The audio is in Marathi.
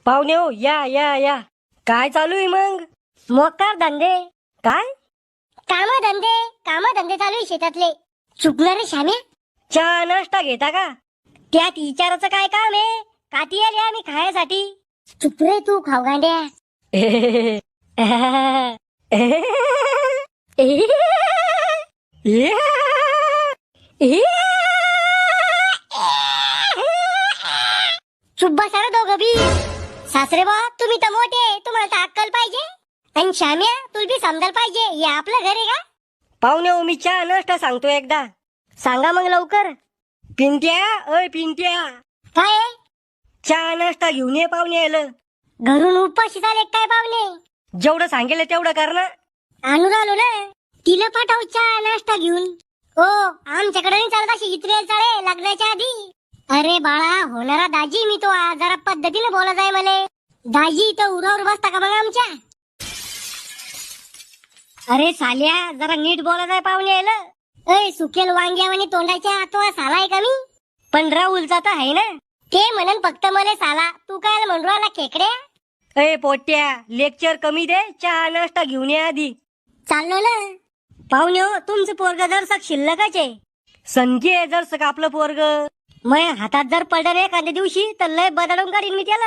पाहुणे हो, या या या. काय चालू आहे मग? मोकार धंदे. काय? काम धंदे चालू आहे शेतातले. चुकणार रे श्याम्या. चहा नाश्ता घेता का? त्यात विचाराचं काय काम आहे? काठी आली आम्ही खाण्यासाठी. चुप रे तू खावगांड्या. चुप बसा रे दोघं बी. सासरे बा तुम्ही तर मोठे, तुम्हाला तर अक्कल पाहिजे. आणि श्याम्या तुला बी समजायला पाहिजे, हे आपलं घर आहे का? पाहुणे हो, मी चहा नाश्ता सांगतो एकदा. सांगा मग लवकर. पिंट्या, अय पिंट्या, काय आहे? चहा नाश्ता घेऊन ये पाहुणे आलं. घरून उपाशी झाले काय पाहुणे? जेवढं सांगेल तेवढं कर ना. आणून आलो ना. तिला पाठव चहा नाश्ता घेऊन. हो आमच्याकडे नाही चालत अशी इतरेल चाळे लग्नाच्या आधी. अरे बाळा होणारा दाजी मी तो जरा पद्धतीने बोलत आहे मले. दाजी तर उरावर बसता का बघा आमच्या. अरे साल्या जरा नीट बोलत आहे पाहुणे यायला. अय सुकेल वांग्यावानी तोंडाच्या आतवा साला आहे का मी? पण राहुलचा तर आहे ना. ते म्हणन फक्त मले साला, तू काय म्हणून राहिला खेकड्या? अय पोट्या, लेक्चर कमी दे, चहा नाश्ता घेऊन ये आधी. चाललो ना. पाहुणे हो तुमचं पोरग जरसक शिल्लकच आहे. संख्ये जर आपलं पोरग. मग हातात जर पडलं रे एखाद्या दिवशी तर लय बदलून काढीन मी त्याला.